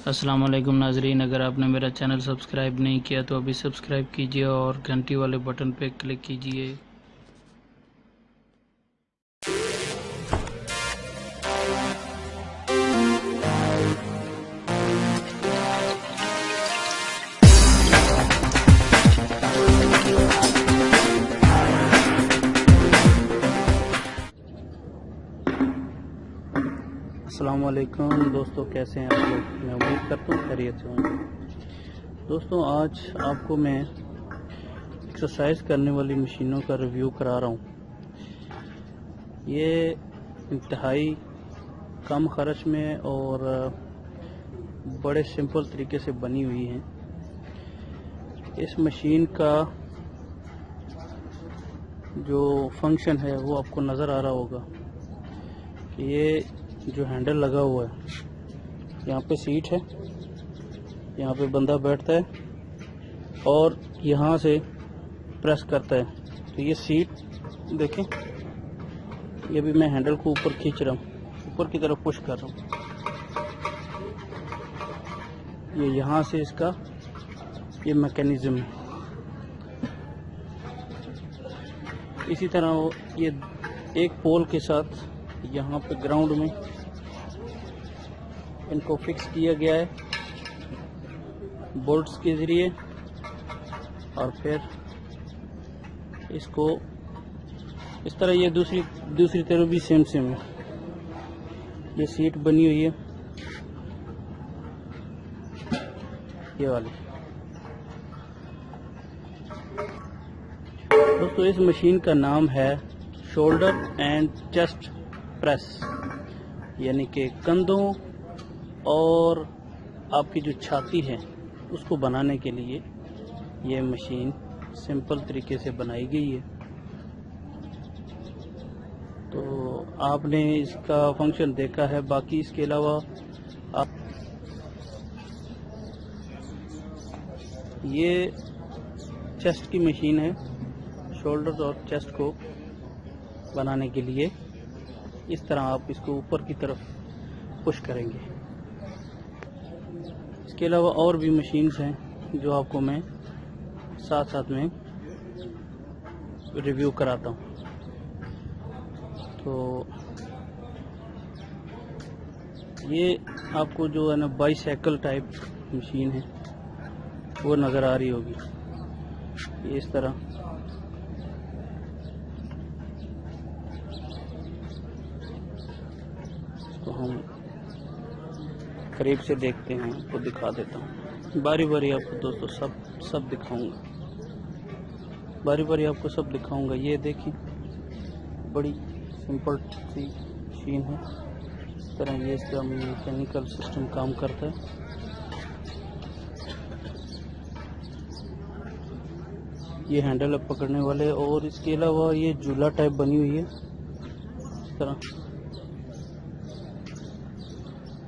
अस्सलाम वालेकुम नाजरीन, अगर आपने मेरा चैनल सब्सक्राइब नहीं किया तो अभी सब्सक्राइब कीजिए और घंटी वाले बटन पे क्लिक कीजिए। अस्सलाम वालेकुम दोस्तों, कैसे हैं आप लोग? मैं उम्मीद करता हूँ खैरियत से होंगे। दोस्तों, आज आपको मैं एक्सरसाइज करने वाली मशीनों का रिव्यू करा रहा हूँ। ये इंतहाई कम खर्च में और बड़े सिंपल तरीके से बनी हुई हैं। इस मशीन का जो फंक्शन है वो आपको नज़र आ रहा होगा कि ये जो हैंडल लगा हुआ है, यहाँ पे सीट है, यहाँ पे बंदा बैठता है और यहाँ से प्रेस करता है। तो ये सीट देखें, ये भी मैं हैंडल को ऊपर खींच रहा हूँ, ऊपर की तरफ पुश कर रहा हूँ। ये यहाँ से इसका ये मैकेनिज्म है। इसी तरह ये एक पोल के साथ यहाँ पे ग्राउंड में इनको फिक्स किया गया है बोल्ट्स के ज़रिए, और फिर इसको इस तरह ये दूसरी तरफ भी सेम है। ये सीट बनी हुई है ये वाली। दोस्तों, इस मशीन का नाम है शोल्डर एंड चेस्ट प्रेस, यानी कि कंधों और आपकी जो छाती है उसको बनाने के लिए ये मशीन सिंपल तरीके से बनाई गई है। तो आपने इसका फंक्शन देखा है। बाकी इसके अलावा आप ये चेस्ट की मशीन है, शोल्डर और चेस्ट को बनाने के लिए इस तरह आप इसको ऊपर की तरफ पुश करेंगे। इसके अलावा और भी मशीन्स हैं जो आपको मैं साथ साथ में रिव्यू कराता हूँ। तो ये आपको जो है ना बाईसाइकिल टाइप मशीन है वो नज़र आ रही होगी। ये इस तरह इसको हम करीब से देखते हैं, आपको दिखा देता हूँ। बारी बारी आपको दोस्तों सब दिखाऊंगा, बारी बारी आपको सब दिखाऊंगा। ये देखिए, बड़ी सिंपल सी मशीन है। इस तरह ये इसका मैकेनिकल सिस्टम काम करता है। ये हैंडल है पकड़ने वाले, और इसके अलावा ये झूला टाइप बनी हुई है इस तरह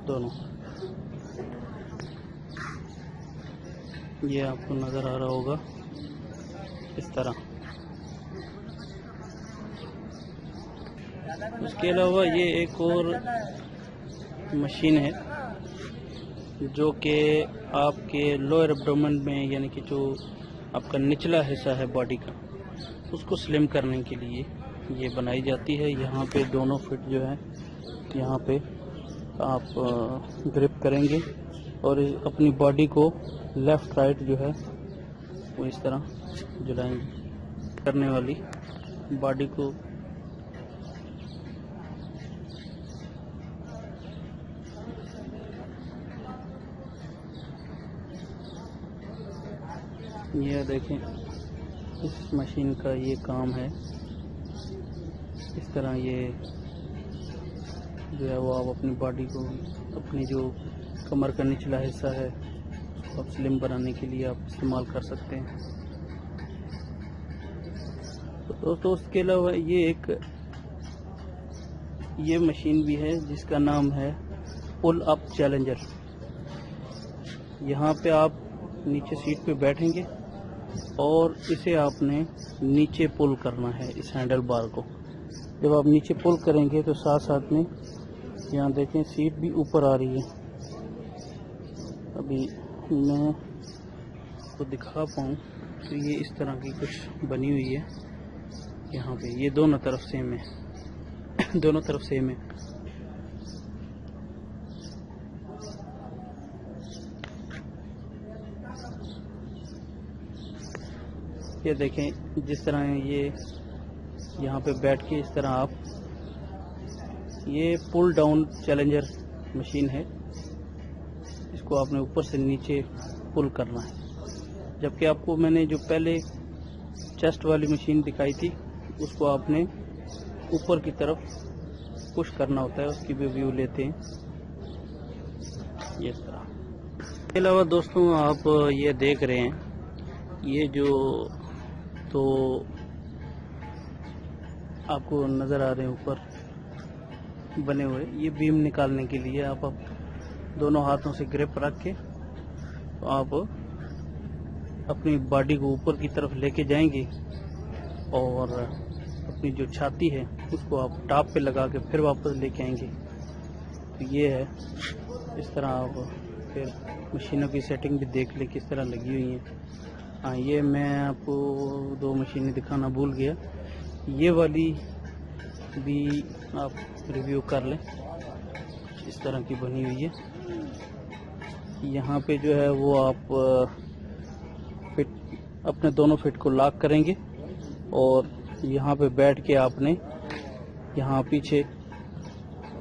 दोनों। ये आपको नज़र आ रहा होगा इस तरह। उसके अलावा ये एक और मशीन है जो कि आपके लोअर एब्डोमेन में, यानी कि जो आपका निचला हिस्सा है बॉडी का, उसको स्लिम करने के लिए ये बनाई जाती है। यहाँ पे दोनों फिट जो है, यहाँ पे आप ग्रिप करेंगे और अपनी बॉडी को लेफ़्ट राइट जो है वो इस तरह झुलाएंगे। करने वाली बॉडी को ये देखें, इस मशीन का ये काम है। इस तरह ये जो है वो आप अपनी बॉडी को, अपनी जो कमर का निचला हिस्सा है उसको आप स्लिम बनाने के लिए आप इस्तेमाल कर सकते हैं। तो उसके अलावा ये मशीन भी है जिसका नाम है पुल अप चैलेंजर। यहाँ पे आप नीचे सीट पे बैठेंगे और इसे आपने नीचे पुल करना है, इस हैंडल बार को। जब आप नीचे पुल करेंगे तो साथ साथ में यहाँ देखें सीट भी ऊपर आ रही है। अभी मैं आपको दिखा पाऊँ तो ये इस तरह की कुछ बनी हुई है यहाँ पे। ये दोनों तरफ सेम है दोनों तरफ सेम है। ये देखें, जिस तरह ये यहाँ पे बैठ के इस तरह आप, ये पुल डाउन चैलेंजर मशीन है, इसको आपने ऊपर से नीचे पुल करना है। जबकि आपको मैंने जो पहले चेस्ट वाली मशीन दिखाई थी उसको आपने ऊपर की तरफ पुश करना होता है। उसकी भी व्यू लेते हैं ये तरह। इसके अलावा दोस्तों आप ये देख रहे हैं, ये जो तो आपको नज़र आ रहे हैं ऊपर बने हुए, ये बीम निकालने के लिए आप दोनों हाथों से ग्रिप रख के तो आप अपनी बॉडी को ऊपर की तरफ लेके जाएंगे और अपनी जो छाती है उसको आप टॉप पे लगा के फिर वापस लेके आएंगे। तो ये है, इस तरह आप फिर मशीनों की सेटिंग भी देख ले किस तरह लगी हुई है। हाँ, ये मैं आपको दो मशीनें दिखाना भूल गया, ये वाली भी आप रिव्यू कर लें, इस तरह की बनी हुई है। यहाँ पे जो है वो आप फिट अपने दोनों फिट को लॉक करेंगे और यहाँ पे बैठ के आपने यहाँ पीछे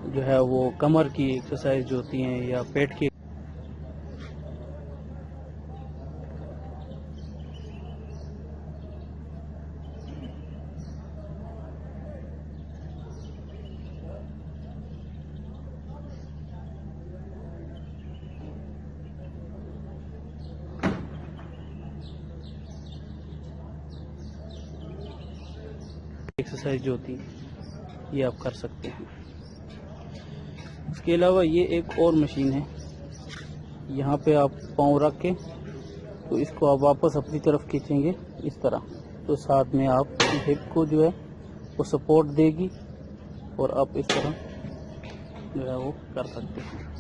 जो है वो कमर की एक्सरसाइज जो होती हैं या पेट की एक्सरसाइज जो होती है ये आप कर सकते हैं। इसके अलावा ये एक और मशीन है, यहाँ पे आप पाँव रख के तो इसको आप वापस अपनी तरफ खींचेंगे इस तरह, तो साथ में आप हिप को जो है वो सपोर्ट देगी और आप इस तरह जो है वो कर सकते हैं।